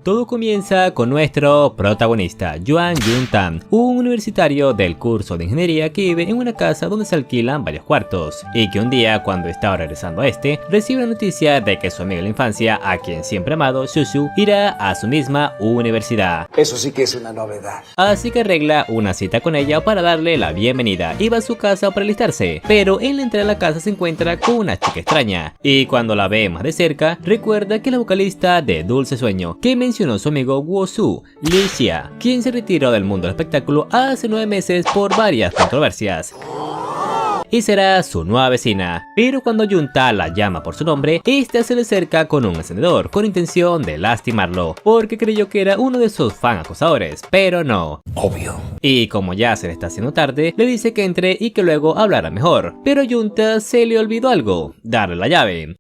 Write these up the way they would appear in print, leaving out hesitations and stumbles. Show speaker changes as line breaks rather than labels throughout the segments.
Todo comienza con nuestro protagonista, Hwang Jun-tan, un universitario del curso de ingeniería que vive en una casa donde se alquilan varios cuartos, y que un día, cuando estaba regresando a recibe la noticia de que su amiga de la infancia, a quien siempre ha amado, Shushu, irá a su misma universidad.
Eso sí que es una novedad.
Así que arregla una cita con ella para darle la bienvenida y va a su casa para alistarse, pero en la entrada de la casa se encuentra con una chica extraña, y cuando la ve más de cerca, recuerda que la vocalista de Dulce Sueño, que mencionó su amigo Wosu, Lee Xia, quien se retiró del mundo del espectáculo hace 9 meses por varias controversias, y será su nueva vecina. Pero cuando Junta la llama por su nombre, esta se le acerca con un encendedor con intención de lastimarlo, porque creyó que era uno de sus fan acosadores, pero no.
Obvio.
Y como ya se le está haciendo tarde, le dice que entre y que luego hablará mejor. Pero a Junta se le olvidó algo: darle la llave.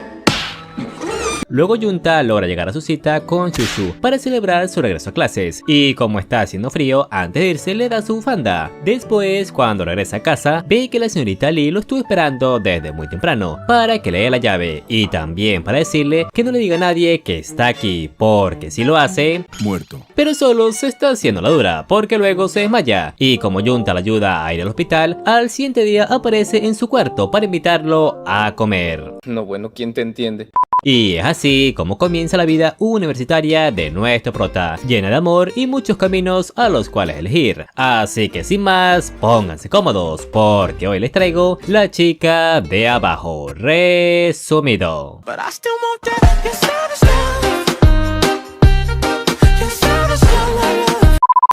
Luego Junta logra llegar a su cita con Shushu para celebrar su regreso a clases, y como está haciendo frío, antes de irse le da su bufanda. Después, cuando regresa a casa, ve que la señorita Lee lo estuvo esperando desde muy temprano para que le dé la llave, y también para decirle que no le diga a nadie que está aquí, porque si lo hace,
muerto.
Pero solo se está haciendo la dura, porque luego se desmaya, y como Junta le ayuda a ir al hospital, al siguiente día aparece en su cuarto para invitarlo a comer.
No, bueno, ¿quién te entiende?
Y es así como comienza la vida universitaria de nuestro prota, llena de amor y muchos caminos a los cuales elegir. Así que sin más, pónganse cómodos, porque hoy les traigo La chica de abajo, resumido.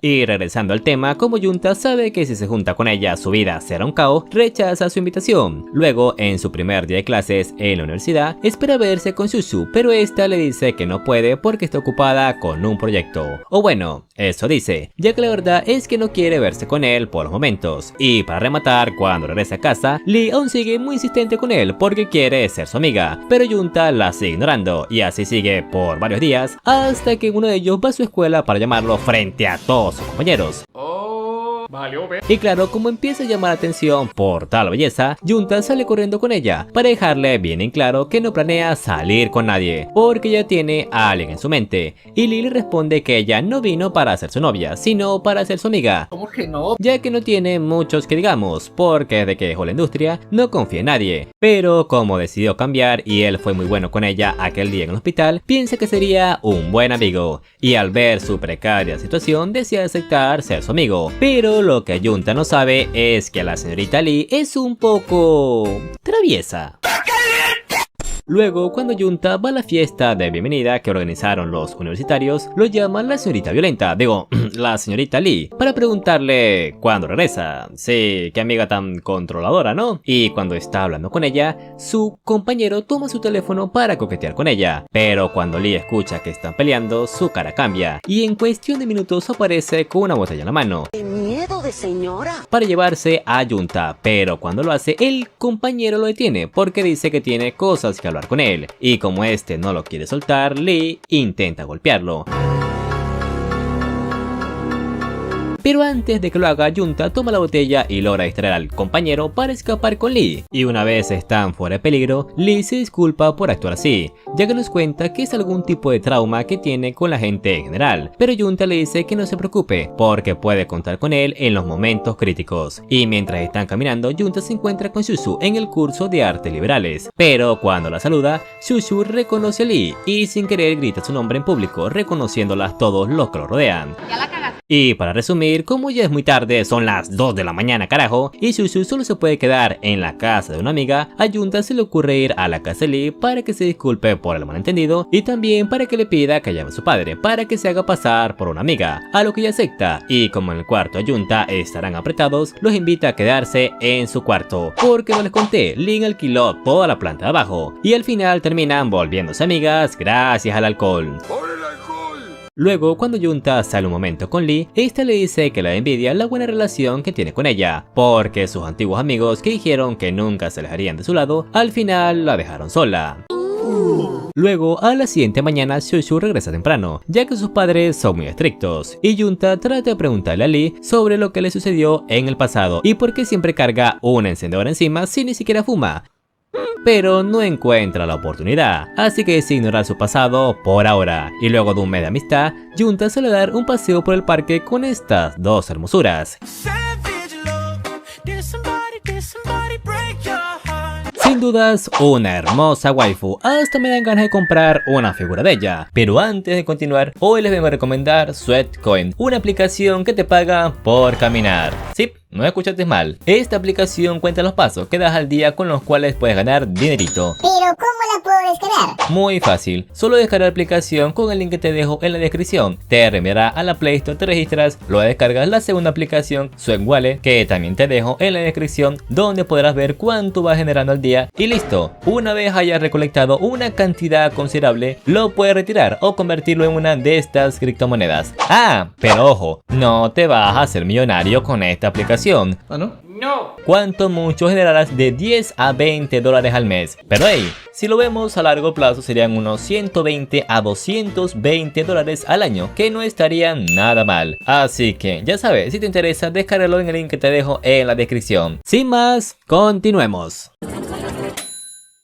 Y regresando al tema, como Junta sabe que si se junta con ella su vida será un caos, rechaza su invitación. Luego, en su primer día de clases en la universidad, espera verse con Shushu, pero esta le dice que no puede porque está ocupada con un proyecto. O bueno, eso dice, ya que la verdad es que no quiere verse con él por los momentos. Y para rematar, cuando regresa a casa, Lee aún sigue muy insistente con él porque quiere ser su amiga, pero Junta la sigue ignorando, y así sigue por varios días, hasta que uno de ellos va a su escuela para llamarlo frente a todos sus compañeros. Y claro, como empieza a llamar la atención por tal belleza, Junta sale corriendo con ella para dejarle bien en claro que no planea salir con nadie, porque ya tiene a alguien en su mente. Y Lily responde que ella no vino para ser su novia, sino para ser su amiga.
¿Cómo que no?
Ya que no tiene muchos que digamos, porque desde que dejó la industria no confía en nadie. Pero como decidió cambiar y él fue muy bueno con ella aquel día en el hospital, piensa que sería un buen amigo. Y al ver su precaria situación, decide aceptar ser su amigo. Pero lo que Junta no sabe es que la señorita Lee es un poco traviesa. Luego, cuando Junta va a la fiesta de bienvenida que organizaron los universitarios, lo llama la señorita violenta, la señorita Lee, para preguntarle cuándo regresa. Sí, qué amiga tan controladora, ¿no? Y cuando está hablando con ella, su compañero toma su teléfono para coquetear con ella. Pero cuando Lee escucha que están peleando, su cara cambia, y en cuestión de minutos aparece con una botella en la mano.
¡Qué miedo de señora!
Para llevarse a Junta, pero cuando lo hace, el compañero lo detiene porque dice que tiene cosas que hablar con él, y como este no lo quiere soltar, Lee intenta golpearlo. Pero antes de que lo haga, Junta toma la botella y logra distraer al compañero para escapar con Lee. Y una vez están fuera de peligro, Lee se disculpa por actuar así, ya que nos cuenta que es algún tipo de trauma que tiene con la gente en general. Pero Junta le dice que no se preocupe, porque puede contar con él en los momentos críticos. Y mientras están caminando, Junta se encuentra con Shushu en el curso de artes liberales. Pero cuando la saluda, Shushu reconoce a Lee y sin querer grita su nombre en público, reconociéndola todos los que lo rodean.
Ya la cagaste.
Y para resumir, como ya es muy tarde, son las 2 de la mañana carajo, y Shushu solo se puede quedar en la casa de una amiga, a Junta se le ocurre ir a la casa de Lee para que se disculpe por el malentendido, y también para que le pida que llame a su padre, para que se haga pasar por una amiga, a lo que ella acepta. Y como en el cuarto de Junta estarán apretados, los invita a quedarse en su cuarto, porque no les conté, Lee alquiló toda la planta de abajo, y al final terminan volviéndose amigas gracias al alcohol. Luego, cuando Junta sale un momento con Lee, esta le dice que la envidia la buena relación que tiene con ella, porque sus antiguos amigos que dijeron que nunca se alejarían de su lado, al final la dejaron sola. Luego, a la siguiente mañana, Shushu regresa temprano, ya que sus padres son muy estrictos, y Junta trata de preguntarle a Lee sobre lo que le sucedió en el pasado y por qué siempre carga un encendedor encima si ni siquiera fuma. pero no encuentra la oportunidad, así que decide ignorar su pasado por ahora, y luego de un mes de amistad, Junta sale a dar un paseo por el parque con estas dos hermosuras. Sin dudas, una hermosa waifu, hasta me dan ganas de comprar una figura de ella. Pero antes de continuar, hoy les vengo a recomendar Sweatcoin, una aplicación que te paga por caminar. Sí, no escuchaste mal. Esta aplicación cuenta los pasos que das al día con los cuales puedes ganar dinerito.
Pero ¿cómo la puedo descargar?
Muy fácil, solo descargar la aplicación con el link que te dejo en la descripción. Te reenviará a la Play Store, te registras, luego descargas la segunda aplicación, Sweat Wallet, que también te dejo en la descripción, donde podrás ver cuánto vas generando al día y listo. Una vez hayas recolectado una cantidad considerable, lo puedes retirar o convertirlo en una de estas criptomonedas. Ah, pero ojo, no te vas a hacer millonario con esta aplicación.
¿Ah, no?
No. Cuanto mucho generarás de 10 a 20 dólares al mes. Pero hey, si lo vemos a largo plazo serían unos 120 a 220 dólares al año, que no estarían nada mal. Así que ya sabes, si te interesa, descárgalo en el link que te dejo en la descripción. Sin más, continuemos.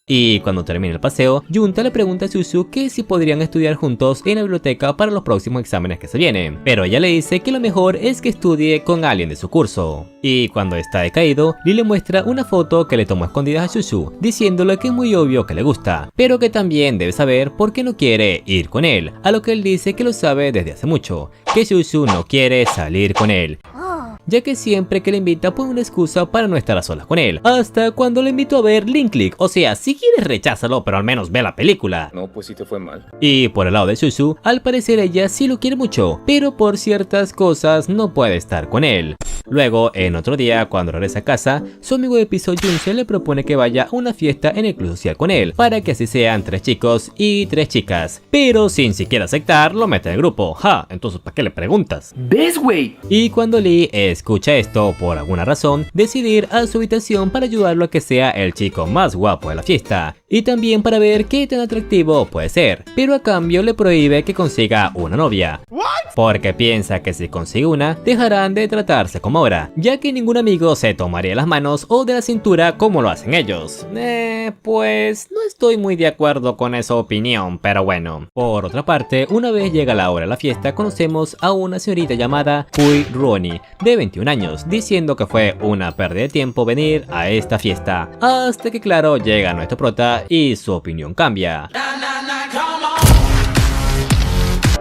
Y cuando termine el paseo, Junta le pregunta a Suzu que si podrían estudiar juntos en la biblioteca para los próximos exámenes que se vienen, pero ella le dice que lo mejor es que estudie con alguien de su curso. Y cuando está decaído, Lee le muestra una foto que le tomó escondidas a Suzu, diciéndole que es muy obvio que le gusta, pero que también debe saber por qué no quiere ir con él, a lo que él dice que lo sabe desde hace mucho, que Suzu no quiere salir con él, ya que siempre que le invita pone una excusa para no estar a solas con él, hasta cuando le invitó a ver Link Click. O sea, si quieres recházalo, pero al menos ve la película.
No, pues sí te fue mal.
Y por el lado de Suzu, al parecer ella sí lo quiere mucho, pero por ciertas cosas no puede estar con él. Luego, en otro día, cuando regresa a casa, su amigo de piso Junse le propone que vaya a una fiesta en el club social con él, para que así sean 3 chicos y 3 chicas, pero sin siquiera aceptar, lo mete en el grupo. Ja, entonces ¿para qué le preguntas?
¿Ves, güey?
Y cuando Lee escucha esto, por alguna razón, decide ir a su habitación para ayudarlo a que sea el chico más guapo de la fiesta, y también para ver qué tan atractivo puede ser, pero a cambio le prohíbe que consiga una novia, porque piensa que si consigue una, dejarán de tratarse como ahora, ya que ningún amigo se tomaría las manos o de la cintura como lo hacen ellos. Pues no estoy muy de acuerdo con esa opinión, pero bueno. Por otra parte, una vez llega la hora de la fiesta, conocemos a una señorita llamada Hui Ruoni, de 21 años, diciendo que fue una pérdida de tiempo venir a esta fiesta, hasta que claro, llega nuestro prota y su opinión cambia.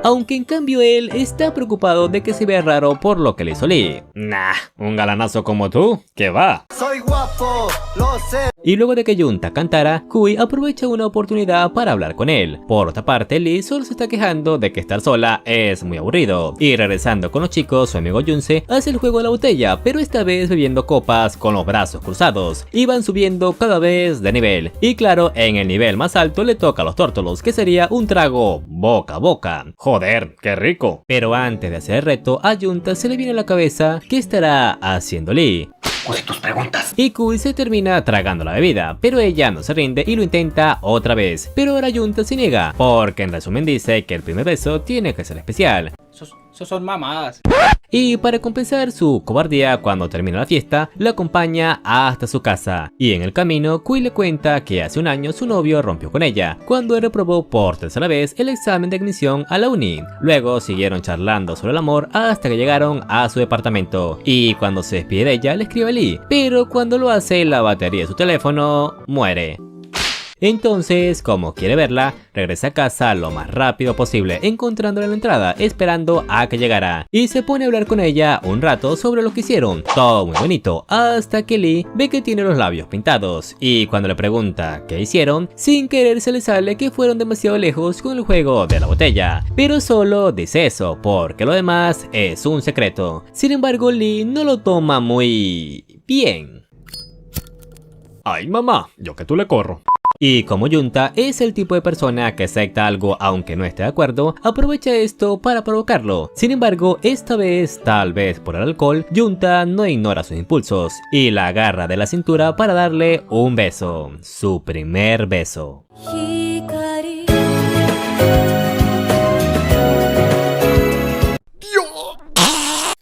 Aunque en cambio él está preocupado de que se vea raro por lo que le hizo Lee. Nah, un galanazo como tú, ¿qué va?
Soy guapo, lo sé.
Y luego de que Junta cantara, Kui aprovecha una oportunidad para hablar con él. Por otra parte, Lee solo se está quejando de que estar sola es muy aburrido. Y regresando con los chicos, su amigo Junse hace el juego de la botella, pero esta vez bebiendo copas con los brazos cruzados. Y van subiendo cada vez de nivel. Y claro, en el nivel más alto le toca a los tórtolos, que sería un trago boca a boca. Joder, qué rico. Pero antes de hacer el reto, a Junta se le viene a la cabeza qué estará haciendo Lee.
Tus preguntas.
Y Kui se termina tragando la bebida, pero ella no se rinde y lo intenta otra vez. Pero ahora Junta se niega, porque en resumen dice que el primer beso tiene que ser especial.
Esos son mamadas.
Y para compensar su cobardía, cuando termina la fiesta, la acompaña hasta su casa. Y en el camino, Kui le cuenta que hace un año su novio rompió con ella, cuando él reprobó por tercera vez el examen de admisión a la uni. Luego siguieron charlando sobre el amor hasta que llegaron a su departamento. Y cuando se despide de ella, le escribe a Lee, pero cuando lo hace, la batería de su teléfono muere. Entonces, como quiere verla, regresa a casa lo más rápido posible, encontrándola en la entrada, esperando a que llegara. Y se pone a hablar con ella un rato sobre lo que hicieron, todo muy bonito, hasta que Lee ve que tiene los labios pintados. Y cuando le pregunta qué hicieron, sin querer se le sale que fueron demasiado lejos con el juego de la botella. Pero solo dice eso, porque lo demás es un secreto. Sin embargo, Lee no lo toma muy bien. Ay mamá, yo que tú le corro. Y como Junta es el tipo de persona que acepta algo aunque no esté de acuerdo, aprovecha esto para provocarlo. Sin embargo, esta vez, tal vez por el alcohol, Junta no ignora sus impulsos y la agarra de la cintura para darle un beso, su primer beso.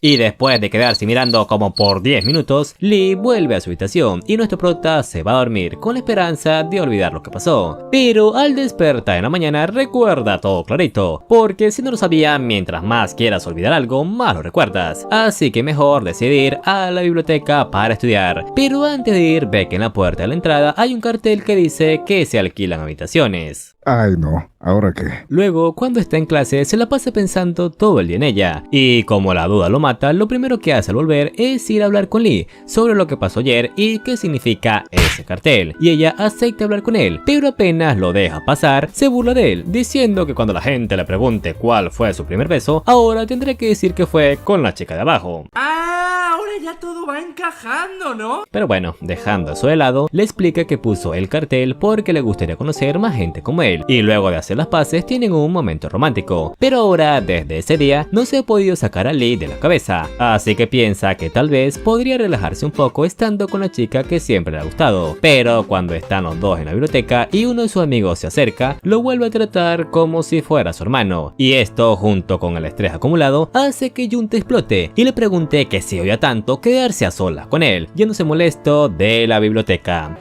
Y después de quedarse mirando como por 10 minutos, Lee vuelve a su habitación y nuestro prota se va a dormir con la esperanza de olvidar lo que pasó. Pero al despertar en la mañana recuerda todo clarito, porque si no lo sabía, mientras más quieras olvidar algo, más lo recuerdas. Así que mejor decidir a la biblioteca para estudiar. Pero antes de ir, ve que en la puerta de la entrada hay un cartel que dice que se alquilan habitaciones.
Ay no, ¿ahora qué?
Luego, cuando está en clase, se la pasa pensando todo el día en ella. Y como la duda lo mata, lo primero que hace al volver es ir a hablar con Lee sobre lo que pasó ayer y qué significa ese cartel. Y ella acepta hablar con él, pero apenas lo deja pasar, se burla de él, diciendo que cuando la gente le pregunte cuál fue su primer beso, ahora tendrá que decir que fue con la chica de abajo.
Ahora ya todo va encajando, ¿no?
Pero bueno, dejando eso de lado, le explica que puso el cartel porque le gustaría conocer más gente como él. Y luego de hacer las paces tienen un momento romántico. Pero ahora, desde ese día, no se ha podido sacar a Lee de la cabeza. Así que piensa que tal vez podría relajarse un poco estando con la chica que siempre le ha gustado. Pero cuando están los dos en la biblioteca y uno de sus amigos se acerca, lo vuelve a tratar como si fuera su hermano. Y esto, junto con el estrés acumulado, hace que Junta explote y le pregunte que si odia tanto quedarse a solas con él, yéndose molesto de la biblioteca.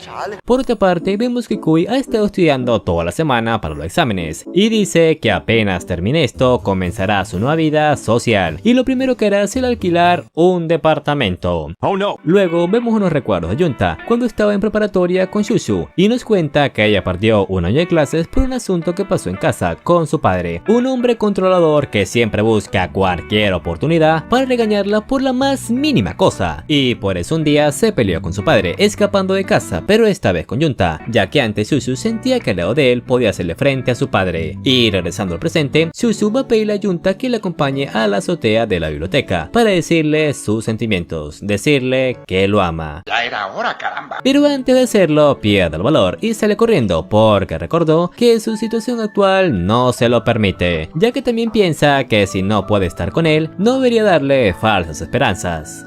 Por otra parte, vemos que Kui ha estado estudiando toda la semana para los exámenes y dice que apenas termine esto comenzará su nueva vida social y lo primero que hará será alquilar un departamento.
Oh no.
Luego vemos unos recuerdos de Junta cuando estaba en preparatoria con Shushu y nos cuenta que ella perdió un año de clases por un asunto que pasó en casa con su padre, un hombre controlador que siempre busca cualquier oportunidad para regañarla por la más mínima cosa, y por eso un día se peleó con su padre escapando de casa, pero esta vez con Junta, ya que antes Shushu sentía que al lado de él podía hacerle frente a su padre. Y regresando al presente, Shushu va a pedirle a Junta que le acompañe a la azotea de la biblioteca para decirle sus sentimientos, decirle que lo ama.
Ya era hora, caramba.
Pero antes de hacerlo, pierde el valor y sale corriendo porque recordó que su situación actual no se lo permite, ya que también piensa que si no puede estar con él, no debería darle falsas esperanzas.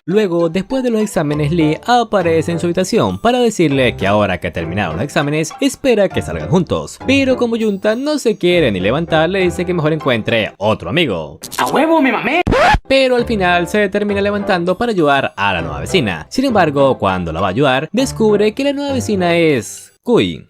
Luego, después de los exámenes, Lee aparece en su habitación para decirle que ahora que terminaron los exámenes, espera que salgan juntos. Pero como Junta no se quiere ni levantar, le dice que mejor encuentre otro amigo.
¡A huevo, me mamé!
Pero al final se termina levantando para ayudar a la nueva vecina. Sin embargo, cuando la va a ayudar, descubre que la nueva vecina es Kui.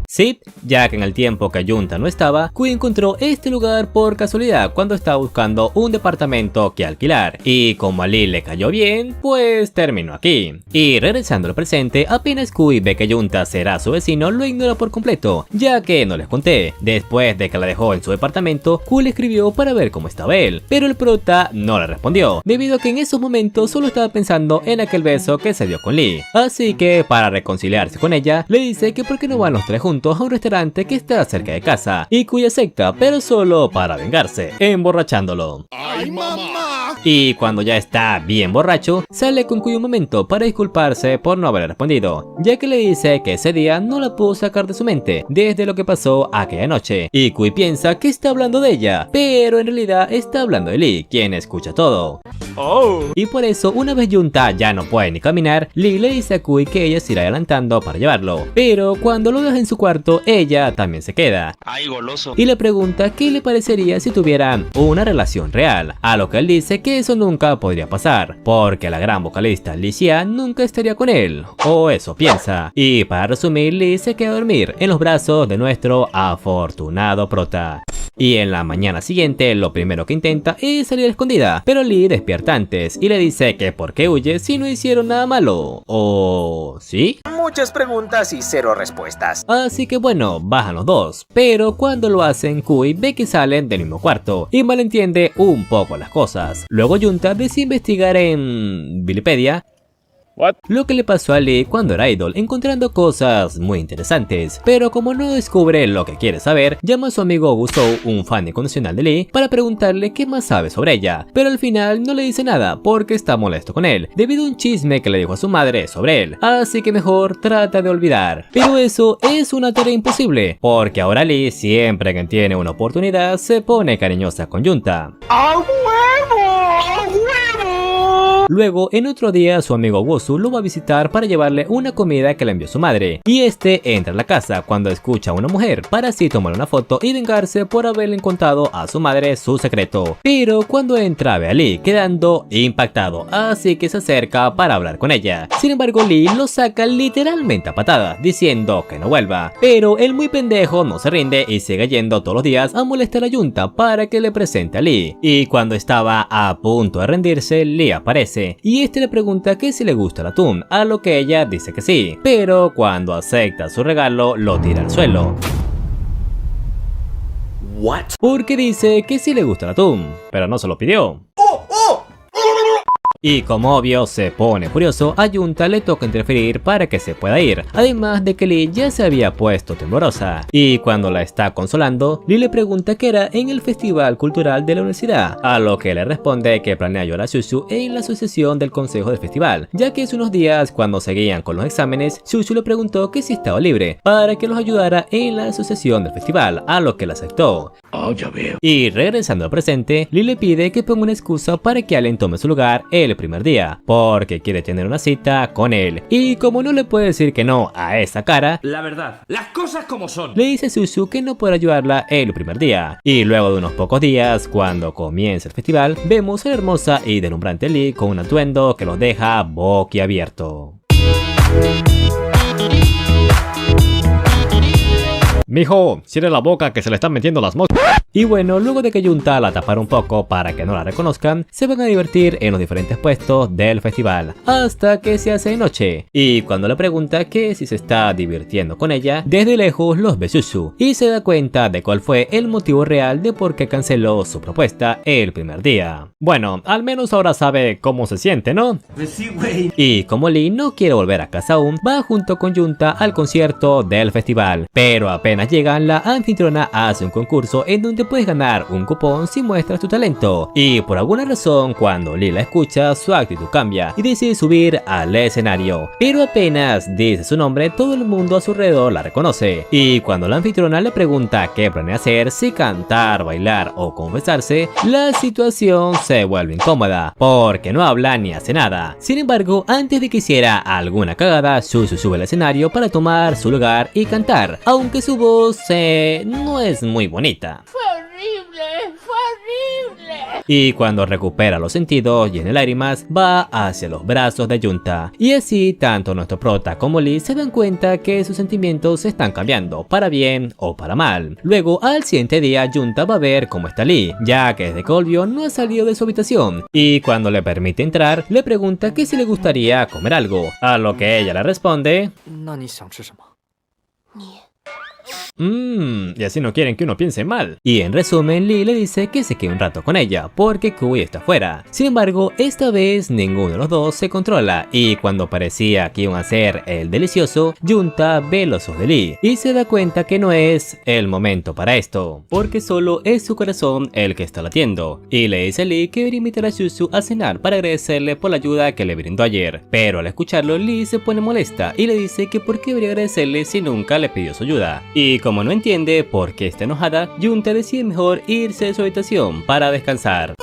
Sí, ya que en el tiempo que Junta no estaba, Kui encontró este lugar por casualidad cuando estaba buscando un departamento que alquilar, y como a Lee le cayó bien, pues terminó aquí. Y regresando al presente, apenas Kui ve que Junta será su vecino, lo ignora por completo, ya que no les conté. Después de que la dejó en su departamento, Kui le escribió para ver cómo estaba él, pero el prota no le respondió, debido a que en esos momentos solo estaba pensando en aquel beso que se dio con Lee. Así que para reconciliarse con ella, le dice que por qué no van los tres juntos a un restaurante que está cerca de casa, y Kui acepta, pero solo para vengarse, emborrachándolo.
¡Ay, mamá!
Y cuando ya está bien borracho, sale con Kui un momento para disculparse por no haber respondido, ya que le dice que ese día no la pudo sacar de su mente desde lo que pasó aquella noche, y Kui piensa que está hablando de ella, pero en realidad está hablando de Lee, quien escucha todo. Y por eso, una vez Junta ya no puede ni caminar, Lee le dice a Kui que ella se irá adelantando para llevarlo, pero cuando lo deja en su cuarto, ella también se queda.
¡Ay, goloso!
Y le pregunta qué le parecería si tuvieran una relación real, a lo que él dice que eso nunca podría pasar, porque la gran vocalista Lee Xia nunca estaría con él, o eso piensa. Y para resumir, Lee se queda a dormir en los brazos de nuestro afortunado prota. Y en la mañana siguiente, lo primero que intenta es salir escondida, pero Lee despierta antes y le dice que por qué huye si no hicieron nada malo, ¿o sí?
Muchas preguntas y cero respuestas.
Así que bueno, bajan los dos, pero cuando lo hacen, Kui ve que salen del mismo cuarto y malentiende un poco las cosas. Luego Junta decide investigar en Wikipedia lo que le pasó a Lee cuando era idol, encontrando cosas muy interesantes, pero como no descubre lo que quiere saber, llama a su amigo Gusou, un fan incondicional de Lee, para preguntarle qué más sabe sobre ella, pero al final no le dice nada porque está molesto con él, debido a un chisme que le dijo a su madre sobre él, así que mejor trata de olvidar. Pero eso es una tarea imposible, porque ahora Lee, siempre que tiene una oportunidad, se pone cariñosa con Junta.
¡A huevo! ¡A huevo!
Luego, en otro día, su amigo Wosu lo va a visitar para llevarle una comida que le envió su madre, y este entra a la casa cuando escucha a una mujer para así tomar una foto y vengarse por haberle contado a su madre su secreto. Pero cuando entra ve a Lee quedando impactado, así que se acerca para hablar con ella. Sin embargo, Lee lo saca literalmente a patadas, diciendo que no vuelva, pero el muy pendejo no se rinde y sigue yendo todos los días a molestar a Junta para que le presente a Lee. Y cuando estaba a punto de rendirse, Lee aparece y este le pregunta que si le gusta el atún, a lo que ella dice que sí, pero cuando acepta su regalo lo tira al suelo.
¿What?
Porque dice que sí le gusta el atún, pero no se lo pidió. Y como obvio se pone furioso, a Junta le toca interferir para que se pueda ir, además de que Lee ya se había puesto temblorosa. Y cuando la está consolando, Lee le pregunta qué era en el festival cultural de la universidad, a lo que le responde que planea ayudar a Shushu en la asociación del consejo del festival, ya que hace unos días cuando seguían con los exámenes, Shushu le preguntó que si estaba libre para que los ayudara en la asociación del festival, a lo que le aceptó.
Ya veo.
Y regresando al presente, Lee le pide que ponga una excusa para que Allen tome su lugar el primer día, porque quiere tener una cita con él. Y como no le puede decir que no a esa cara,
La verdad, las cosas como son.
le dice a Shushu que no podrá ayudarla el primer día. Y luego de unos pocos días, cuando comienza el festival, vemos a la hermosa y deslumbrante Lee con un atuendo que los deja boquiabierto. Mijo, cierre la boca que se le están metiendo las moscas. Y bueno, luego de que Junta la tapara un poco para que no la reconozcan, se van a divertir en los diferentes puestos del festival, hasta que se hace de noche. Y cuando le pregunta que si se está divirtiendo con ella, desde lejos los ve Shushu, y se da cuenta de cuál fue el motivo real de por qué canceló su propuesta el primer día. Bueno, al menos ahora sabe cómo se siente, ¿no?
Pues sí, güey.
Y como Lee no quiere volver a casa aún, va junto con Junta al concierto del festival. Pero apenas llegan, la anfitriona hace un concurso en donde puedes ganar un cupón si muestras tu talento. Y por alguna razón, cuando Lee la escucha, su actitud cambia y decide subir al escenario. Pero apenas dice su nombre, todo el mundo a su alrededor la reconoce. Y cuando la anfitriona le pregunta qué planea hacer, si cantar, bailar o confesarse, la situación se vuelve incómoda, porque no habla ni hace nada. Sin embargo, antes de que hiciera alguna cagada, Shushu sube al escenario para tomar su lugar y cantar, aunque su voz no es muy bonita.
Fue horrible.
Y cuando recupera los sentidos y en el lágrimas, va hacia los brazos de Junta. Y así, tanto nuestro prota como Lee se dan cuenta que sus sentimientos están cambiando, para bien o para mal. Luego, al siguiente día, Junta va a ver cómo está Lee, ya que desde que volvió no ha salido de su habitación. Y cuando le permite entrar, le pregunta que si le gustaría comer algo, a lo que ella le responde: y así no quieren que uno piense mal. Y en resumen, Lee le dice que se quede un rato con ella, porque Kui está afuera. Sin embargo, esta vez ninguno de los dos se controla, y cuando parecía que iban a hacer el delicioso, Junta ve los ojos de Lee, y se da cuenta que no es el momento para esto, porque solo es su corazón el que está latiendo. Y le dice a Lee que debería invitar a Shushu a cenar para agradecerle por la ayuda que le brindó ayer. Pero al escucharlo, Lee se pone molesta, y le dice que por qué debería agradecerle si nunca le pidió su ayuda. Y como no entiende por qué está enojada, Junta decide mejor irse de su habitación para descansar.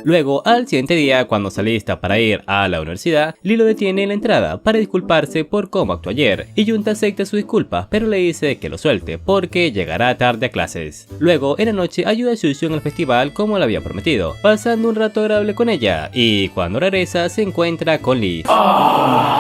Luego, al siguiente día, cuando se alista para ir a la universidad, Lee lo detiene en la entrada para disculparse por cómo actuó ayer, y Junta acepta su disculpa, pero le dice que lo suelte porque llegará tarde a clases. Luego, en la noche, ayuda a Shushu en el festival como le había prometido, pasando un rato agradable con ella, y cuando regresa se encuentra con Lee,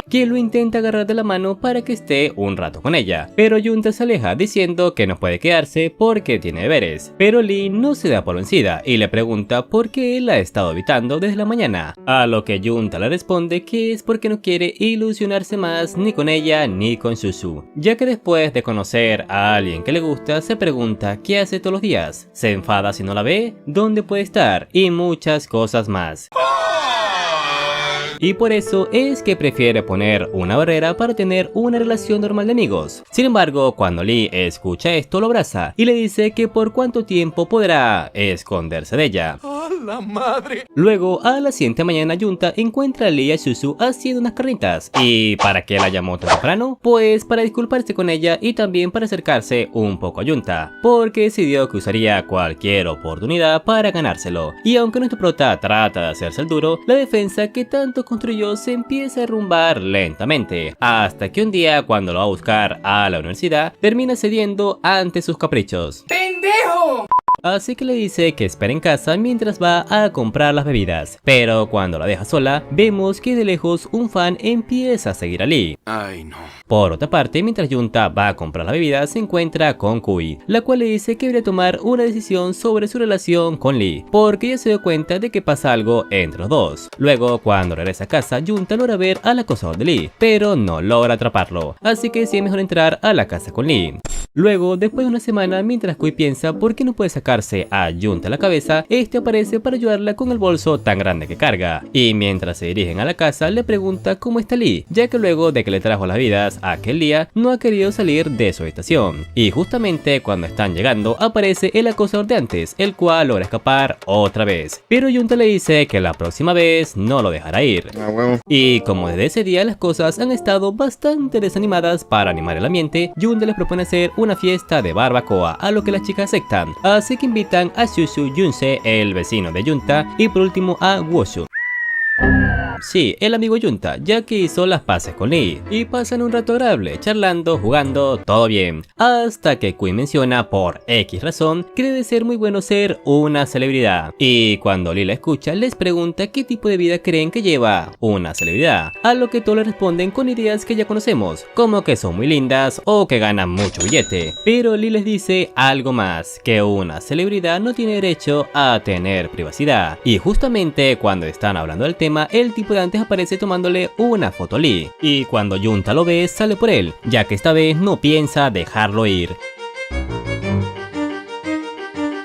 quien lo intenta agarrar de la mano para que esté un rato con ella, pero Junta se aleja diciendo que no puede quedarse porque tiene deberes. Pero Lee no se da por vencida y le pregunta por qué él la estado evitando desde la mañana, a lo que Junta le responde que es porque no quiere ilusionarse más ni con ella ni con Shushu, ya que después de conocer a alguien que le gusta se pregunta qué hace todos los días, se enfada si no la ve, dónde puede estar y muchas cosas más. Y por eso es que prefiere poner una barrera para tener una relación normal de amigos. Sin embargo, cuando Lee escucha esto, lo abraza y le dice que por cuánto tiempo podrá esconderse de ella.
la madre!
Luego, a la siguiente mañana, Junta encuentra a Lee y a Suzu haciendo unas carnitas. ¿Y para qué la llamó tan temprano? Pues para disculparse con ella y también para acercarse un poco a Junta, porque decidió que usaría cualquier oportunidad para ganárselo. Y aunque nuestro prota trata de hacerse el duro, la defensa que tanto construyó se empieza a derrumbar lentamente, hasta que un día, cuando lo va a buscar a la universidad, termina cediendo ante sus caprichos.
¡Pendejo!
Así que le dice que espera en casa mientras va a comprar las bebidas. Pero cuando la deja sola, vemos que de lejos un fan empieza a seguir a Lee.
Ay, no.
Por otra parte, mientras Junta va a comprar las bebidas, se encuentra con Kui, la cual le dice que debería tomar una decisión sobre su relación con Lee, porque ella se dio cuenta de que pasa algo entre los dos. Luego, cuando regresa a casa, Junta logra ver al acosador de Lee, pero no logra atraparlo, así que sí es mejor entrar a la casa con Lee. Luego, después de una semana, mientras Kui piensa por qué no puede sacarse a Junta a la cabeza, este aparece para ayudarla con el bolso tan grande que carga. Y mientras se dirigen a la casa, le pregunta cómo está Lee, ya que luego de que le trajo las bebidas aquel día, no ha querido salir de su habitación. Y justamente cuando están llegando, aparece el acosador de antes, el cual logra escapar otra vez. Pero Junta le dice que la próxima vez no lo dejará ir. Y como desde ese día las cosas han estado bastante desanimadas, para animar el ambiente, Junta les propone hacer una fiesta de barbacoa, a lo que las chicas aceptan, así que invitan a Suzu Junse, el vecino de Junta, y por último a Woshu. Sí, el amigo Junta, ya que hizo las paces con Lee, y pasan un rato agradable, charlando, jugando, todo bien, hasta que Kui menciona por X razón que debe ser muy bueno ser una celebridad, y cuando Lee la escucha les pregunta qué tipo de vida creen que lleva una celebridad, a lo que todos le responden con ideas que ya conocemos, como que son muy lindas o que ganan mucho billete, pero Lee les dice algo más, que una celebridad no tiene derecho a tener privacidad, y justamente cuando están hablando del tema, el tipo de antes aparece tomándole una foto a Lee, y cuando Junta lo ve sale por él, ya que esta vez no piensa dejarlo ir.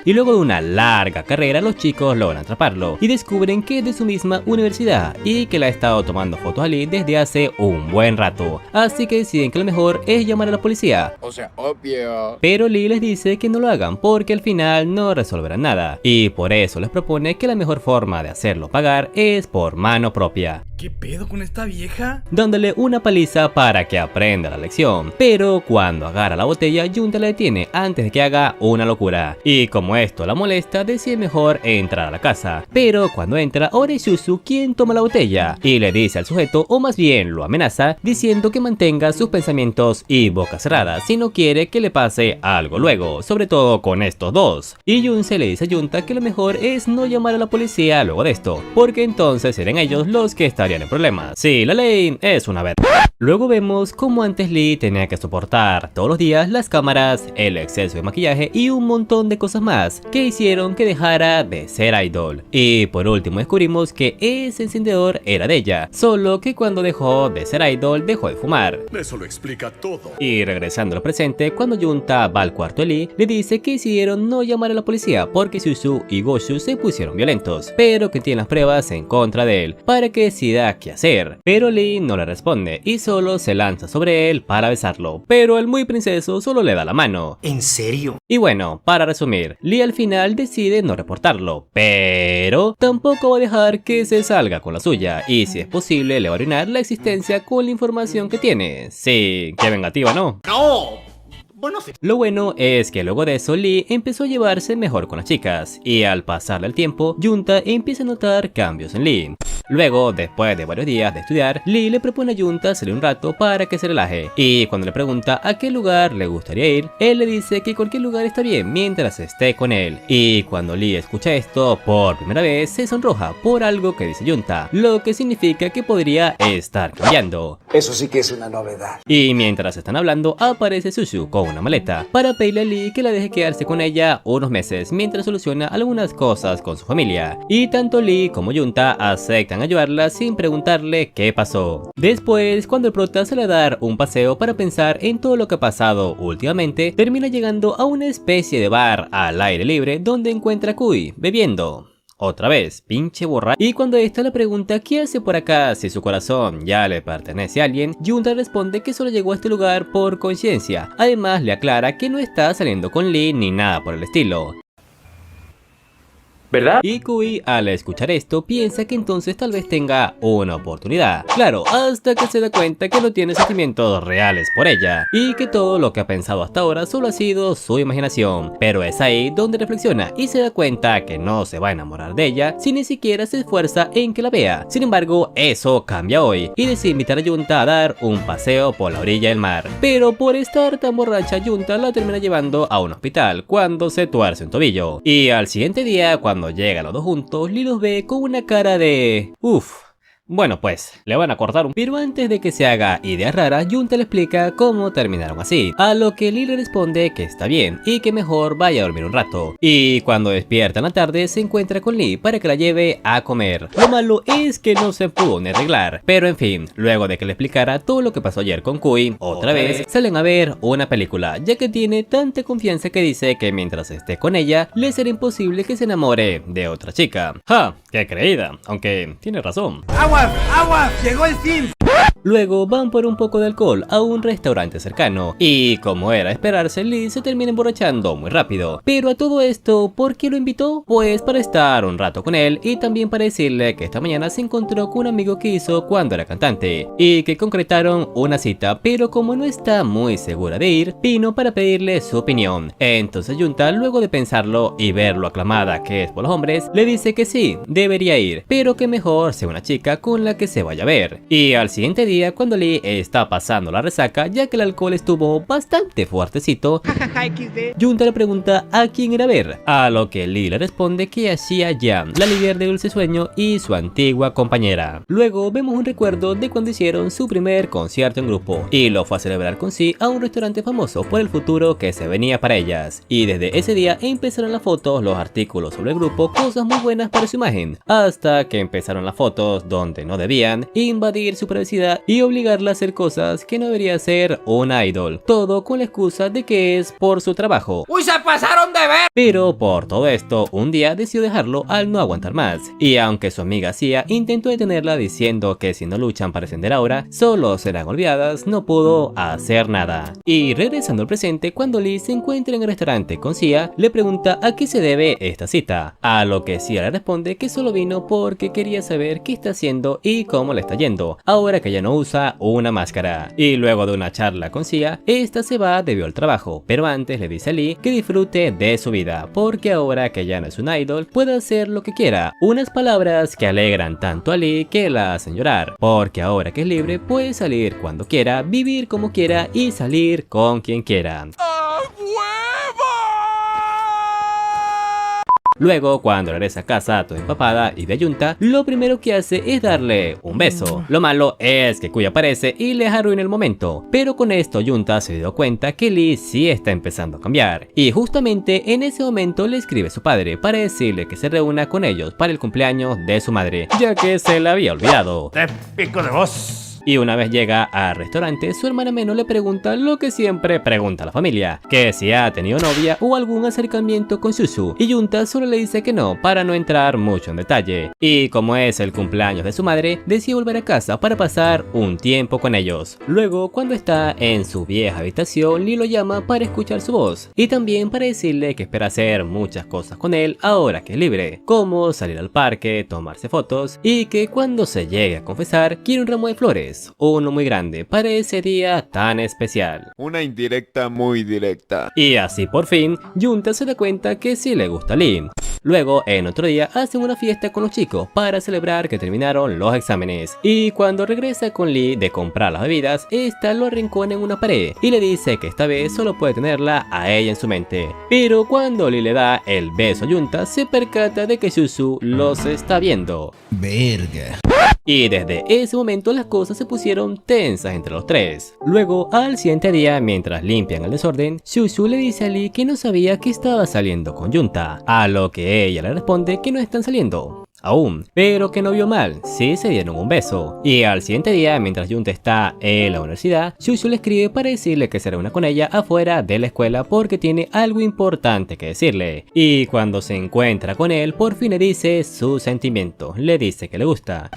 Y luego de una larga carrera, los chicos logran atraparlo y descubren que es de su misma universidad y que le ha estado tomando fotos a Lee desde hace un buen rato, así que deciden que lo mejor es llamar a la policía.
O sea, obvio.
Pero Lee les dice que no lo hagan porque al final no resolverán nada, y por eso les propone que la mejor forma de hacerlo pagar es por mano propia,
¿Qué pedo con esta vieja?
dándole una paliza para que aprenda la lección. Pero cuando agarra la botella, Junta la detiene antes de que haga una locura, y como esto la molesta, decide mejor entrar a la casa. Pero cuando entra, ahora es Suzu quien toma la botella y le dice al sujeto, o más bien lo amenaza, diciendo que mantenga sus pensamientos y boca cerrada si no quiere que le pase algo luego, sobre todo con estos dos. Y Junse le dice a Junta que lo mejor es no llamar a la policía luego de esto, porque entonces serían ellos los que estarían en problemas. Sí, la ley es una verga. Luego vemos cómo antes Lee tenía que soportar todos los días las cámaras, el exceso de maquillaje y un montón de cosas más que hicieron que dejara de ser idol. Y por último descubrimos que ese encendedor era de ella, solo que cuando dejó de ser idol dejó de fumar.
Eso lo explica todo.
Y regresando al presente, cuando Junta va al cuarto de Lee, le dice que decidieron no llamar a la policía porque Suzu y Goshu se pusieron violentos, pero que tienen las pruebas en contra de él para que decida qué hacer. Pero Lee no le responde y solo se lanza sobre él para besarlo, pero el muy princeso solo le da la mano.
¿En serio?
Y bueno, para resumir, Lee al final decide no reportarlo, pero tampoco va a dejar que se salga con la suya, y si es posible le va a arruinar la existencia con la información que tiene. Sí, qué vengativa, ¿no?
¡No! Bueno, sí.
Lo bueno es que luego de eso Lee empezó a llevarse mejor con las chicas, y al pasarle el tiempo, Junta empieza a notar cambios en Lee. Luego, después de varios días de estudiar, Lee le propone a Junta salir un rato para que se relaje, y cuando le pregunta a qué lugar le gustaría ir, él le dice que cualquier lugar está bien mientras esté con él. Y cuando Lee escucha esto por primera vez, se sonroja por algo que dice Junta, lo que significa que podría estar cambiando.
Eso sí que es una novedad.
Y mientras están hablando, aparece Suzu con una maleta para pedirle a Lee que la deje quedarse con ella unos meses mientras soluciona algunas cosas con su familia. Y tanto Lee como Junta aceptan ayudarla sin preguntarle qué pasó. Después, cuando el prota sale a dar un paseo para pensar en todo lo que ha pasado últimamente, termina llegando a una especie de bar al aire libre donde encuentra a Kui bebiendo. Otra vez, pinche borracho. Y cuando esta le pregunta qué hace por acá si su corazón ya le pertenece a alguien, Junta responde que solo llegó a este lugar por coincidencia. Además le aclara que no está saliendo con Lee ni nada por el estilo.
¿Verdad?
Y Kui al escuchar esto piensa que entonces tal vez tenga una oportunidad. Claro, hasta que se da cuenta que no tiene sentimientos reales por ella y que todo lo que ha pensado hasta ahora solo ha sido su imaginación. Pero es ahí donde reflexiona y se da cuenta que no se va a enamorar de ella si ni siquiera se esfuerza en que la vea. Sin embargo, eso cambia hoy y decide invitar a Junta a dar un paseo por la orilla del mar. Pero por estar tan borracha, Junta la termina llevando a un hospital cuando se tuerce un tobillo. Y al siguiente día, cuando llegan los dos juntos, Lee los ve con una cara de... uff. Bueno, pues, le van a cortar un... Pero antes de que se haga idea rara, Junta le explica cómo terminaron así, a lo que Lee le responde que está bien y que mejor vaya a dormir un rato. Y cuando despierta en la tarde, se encuentra con Lee para que la lleve a comer. Lo malo es que no se pudo ni arreglar, pero en fin, luego de que le explicara todo lo que pasó ayer con Kui, otra vez salen a ver una película, ya que tiene tanta confianza que dice que mientras esté con ella, le será imposible que se enamore de otra chica. ¡Ja! ¡Qué creída! Aunque tiene razón.
¡Aguas! ¡Aguas! ¡Llegó el fin!
Luego van por un poco de alcohol a un restaurante cercano y como era esperarse, Lee se termina emborrachando muy rápido. Pero a todo esto, ¿por qué lo invitó? Pues para estar un rato con él y también para decirle que esta mañana se encontró con un amigo que hizo cuando era cantante y que concretaron una cita, pero como no está muy segura de ir, vino para pedirle su opinión. Entonces Junta, luego de pensarlo y ver lo aclamada que es por los hombres, le dice que sí, debería ir, pero que mejor sea una chica con la que se vaya a ver. Y al siguiente día, cuando Lee está pasando la resaca, ya que el alcohol estuvo bastante fuertecito, Junta le pregunta a quién ir a ver, a lo que Lee le responde que a Xia Yan, la líder de Dulce Sueño y su antigua compañera. Luego vemos un recuerdo de cuando hicieron su primer concierto en grupo y lo fue a celebrar con sí a un restaurante famoso por el futuro que se venía para ellas. Y desde ese día empezaron las fotos, los artículos sobre el grupo, cosas muy buenas para su imagen, hasta que empezaron las fotos donde no debían, invadir su privacidad y obligarla a hacer cosas que no debería hacer una idol. Todo con la excusa de que es por su trabajo.
¡Uy, se pasaron de ver!
Pero por todo esto, un día decidió dejarlo al no aguantar más. Y aunque su amiga Xia intentó detenerla diciendo que si no luchan para ascender ahora, solo serán olvidadas, no pudo hacer nada. Y regresando al presente, cuando Lee se encuentra en el restaurante con Xia, le pregunta a qué se debe esta cita. A lo que Xia le responde que solo vino porque quería saber qué está haciendo y cómo le está yendo, ahora que ya no usa una máscara. Y luego de una charla con Xia, esta se va debido al trabajo, pero antes le dice a Lee que disfrute de su vida, porque ahora que ya no es un idol, puede hacer lo que quiera. Unas palabras que alegran tanto a Lee que la hacen llorar, porque ahora que es libre puede salir cuando quiera, vivir como quiera y salir con quien quiera. Luego, cuando regresa a casa toda empapada y ve a Junta, lo primero que hace es darle un beso. Lo malo es que Kui aparece y les arruina el momento, pero con esto Junta se dio cuenta que Lee sí está empezando a cambiar. Y justamente en ese momento le escribe a su padre para decirle que se reúna con ellos para el cumpleaños de su madre, ya que se la había olvidado.
Te pico de vos.
Y una vez llega al restaurante, su hermana menor le pregunta lo que siempre pregunta la familia, que si ha tenido novia o algún acercamiento con Suzu, y Junta solo le dice que no, para no entrar mucho en detalle. Y como es el cumpleaños de su madre, decide volver a casa para pasar un tiempo con ellos. Luego, cuando está en su vieja habitación, Lee lo llama para escuchar su voz, y también para decirle que espera hacer muchas cosas con él ahora que es libre, como salir al parque, tomarse fotos, y que cuando se llegue a confesar, quiere un ramo de flores, uno muy grande para ese día tan especial.
Una indirecta muy directa.
Y así por fin, Junta se da cuenta que sí le gusta a Lee. Luego, en otro día, hacen una fiesta con los chicos para celebrar que terminaron los exámenes. Y cuando regresa con Lee de comprar las bebidas, esta lo arrincona en una pared y le dice que esta vez solo puede tenerla a ella en su mente. Pero cuando Lee le da el beso a Junta, se percata de que Suzu los está viendo.
Verga.
Y desde ese momento las cosas se pusieron tensas entre los tres. Luego, al siguiente día, mientras limpian el desorden, Suzu le dice a Lee que no sabía que estaba saliendo con Junta, a lo que ella le responde que no están saliendo aún, pero que no vio mal, sí se dieron un beso. Y al siguiente día, mientras Junta está en la universidad, Suzu le escribe para decirle que se reúna con ella afuera de la escuela porque tiene algo importante que decirle. Y cuando se encuentra con él, por fin le dice sus sentimientos, le dice que le gusta.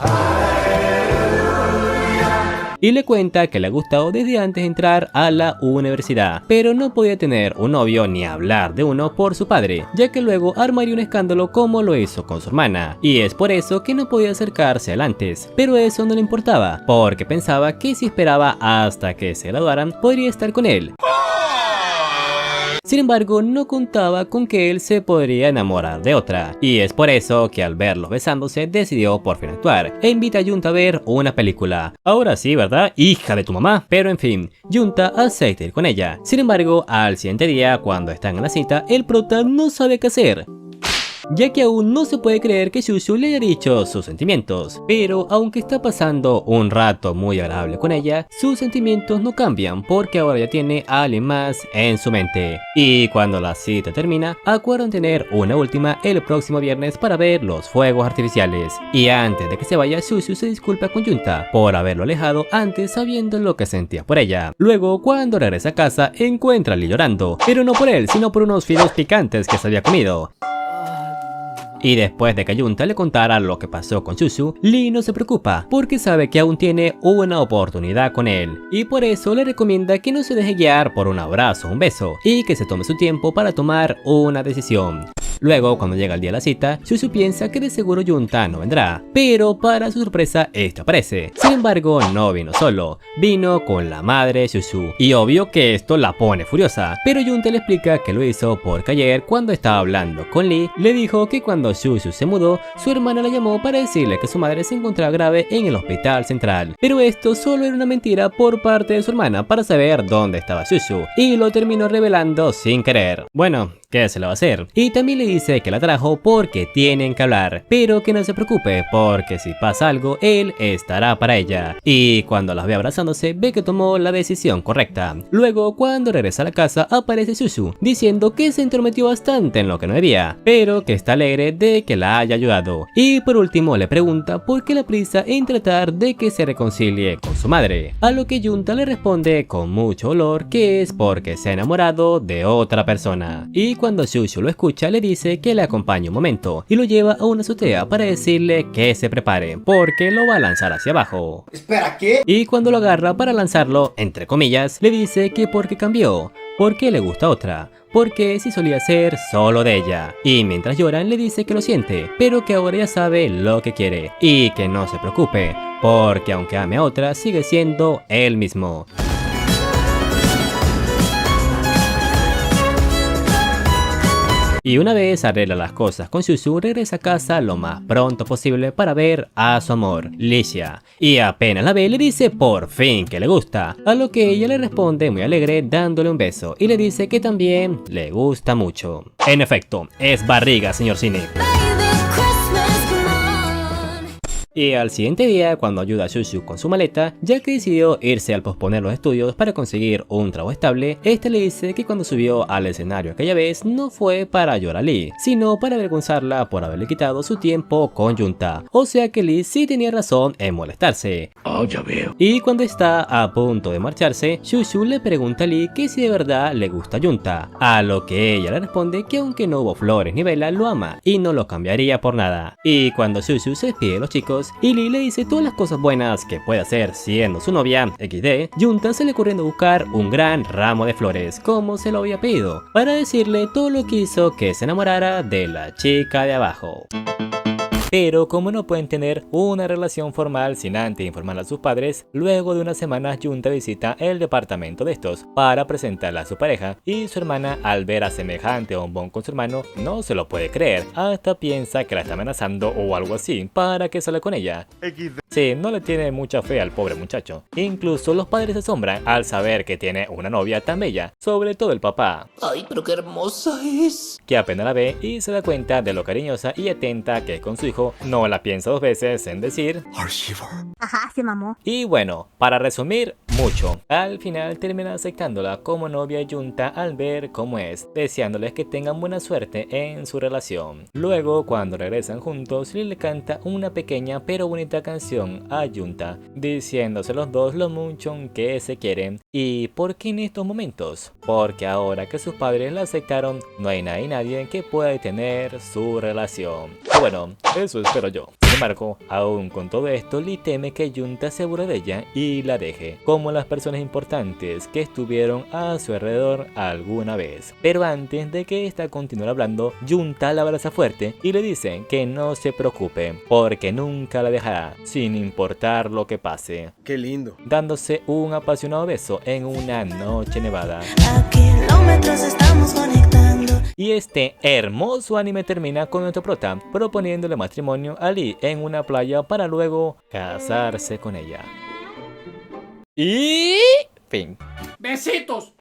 y le cuenta que le ha gustado desde antes de entrar a la universidad, pero no podía tener un novio ni hablar de uno por su padre, ya que luego armaría un escándalo como lo hizo con su hermana, y es por eso que no podía acercarse a él antes, pero eso no le importaba, porque pensaba que si esperaba hasta que se graduaran podría estar con él. Sin embargo, no contaba con que él se podría enamorar de otra, y es por eso que al verlos besándose decidió por fin actuar, e invita a Junta a ver una película. Ahora sí, ¿verdad? Hija de tu mamá. Pero en fin, Junta acepta ir con ella. Sin embargo, al siguiente día, cuando están en la cita, el prota no sabe qué hacer, ya que aún no se puede creer que Shushu le haya dicho sus sentimientos. Pero aunque está pasando un rato muy agradable con ella, sus sentimientos no cambian porque ahora ya tiene a alguien más en su mente. Y cuando la cita termina, acuerdan tener una última el próximo viernes para ver los fuegos artificiales. Y antes de que se vaya, Shushu se disculpa con Junta por haberlo alejado antes sabiendo lo que sentía por ella. Luego, cuando regresa a casa, encuentra a Lee llorando, pero no por él, sino por unos fideos picantes que se había comido. Y después de que Junta le contara lo que pasó con Shushu, Lee no se preocupa porque sabe que aún tiene una oportunidad con él, y por eso le recomienda que no se deje guiar por un abrazo o un beso y que se tome su tiempo para tomar una decisión. Luego, cuando llega el día de la cita, Shushu piensa que de seguro Junta no vendrá, pero para su sorpresa, este aparece. Sin embargo, no vino solo, vino con la madre de Shushu, y obvio que esto la pone furiosa, pero Junta le explica que lo hizo porque ayer, cuando estaba hablando con Lee, le dijo que cuando Shushu se mudó, su hermana la llamó para decirle que su madre se encontraba grave en el hospital central, pero esto solo era una mentira por parte de su hermana para saber dónde estaba Shushu, y lo terminó revelando sin querer. Bueno, ¿qué se le va a hacer? Y también le dice que la trajo porque tienen que hablar, pero que no se preocupe porque si pasa algo, él estará para ella. Y cuando las ve abrazándose, ve que tomó la decisión correcta. Luego, cuando regresa a la casa, aparece Shushu diciendo que se entrometió bastante en lo que no debía, pero que está alegre de que la haya ayudado. Y por último le pregunta por qué la prisa en tratar de que se reconcilie con su madre, a lo que Junta le responde con mucho dolor que es porque se ha enamorado de otra persona. Y cuando Shushu lo escucha, le dice que le acompañe un momento y lo lleva a una azotea para decirle que se prepare porque lo va a lanzar hacia abajo.
¿Espera qué?
Y cuando lo agarra para lanzarlo, entre comillas, le dice que porque cambió, porque le gusta otra, porque si solía ser solo de ella. Y mientras lloran le dice que lo siente, pero que ahora ya sabe lo que quiere y que no se preocupe, porque aunque ame a otra, sigue siendo él mismo. Y una vez arregla las cosas con Shushu, regresa a casa lo más pronto posible para ver a su amor, Licia. Y apenas la ve, le dice por fin que le gusta, a lo que ella le responde muy alegre dándole un beso y le dice que también le gusta mucho. En efecto, es barriga, señor Cine. Y al siguiente día, cuando ayuda a Shushu con su maleta, ya que decidió irse al posponer los estudios para conseguir un trabajo estable, este le dice que cuando subió al escenario aquella vez no fue para ayudar a Lee, sino para avergonzarla por haberle quitado su tiempo con Junta. O sea que Lee sí tenía razón en molestarse.
Oh, ya veo.
Y cuando está a punto de marcharse, Shushu le pregunta a Lee que si de verdad le gusta Junta, a lo que ella le responde que aunque no hubo flores ni vela, lo ama y no lo cambiaría por nada. Y cuando Shushu se despide de los chicos y Lee le dice todas las cosas buenas que puede hacer siendo su novia, XD, Junta se le ocurriendo buscar un gran ramo de flores, como se lo había pedido, para decirle todo lo que hizo que se enamorara de la chica de abajo. Pero como no pueden tener una relación formal sin antes informar a sus padres, luego de unas semanas Junta visita el departamento de estos para presentarla a su pareja, y su hermana, al ver a semejante bombón con su hermano, no se lo puede creer, hasta piensa que la está amenazando o algo así para que salga con ella. Sí, no le tiene mucha fe al pobre muchacho. Incluso los padres se asombran al saber que tiene una novia tan bella, sobre todo el papá.
Ay, pero qué hermosa es.
Que apenas la ve y se da cuenta de lo cariñosa y atenta que es con su hijo, no la piensa dos veces en decir
Ajá, se mamó.
Y bueno, para resumir mucho, al final termina aceptándola como novia Junta al ver cómo es, deseándoles que tengan buena suerte en su relación. Luego, cuando regresan juntos, Lee le canta una pequeña pero bonita canción a Junta, diciéndose los dos lo mucho que se quieren. ¿Y por qué en estos momentos? Porque ahora que sus padres la aceptaron, no hay nadie que pueda detener su relación. Bueno, eso espero yo. Sin embargo, aún con todo esto, Lee teme que Junta se aburra de ella y la deje, como las personas importantes que estuvieron a su alrededor alguna vez. Pero antes de que esta continúe hablando, Junta la abraza fuerte y le dice que no se preocupe, porque nunca la dejará, sin importar lo que pase.
Qué lindo.
Dándose un apasionado beso en una noche nevada.
A kilómetros estamos conectando.
Y este hermoso anime termina con nuestro prota proponiéndole matrimonio a Lee en una playa para luego casarse con ella. Y fin.
¡Besitos!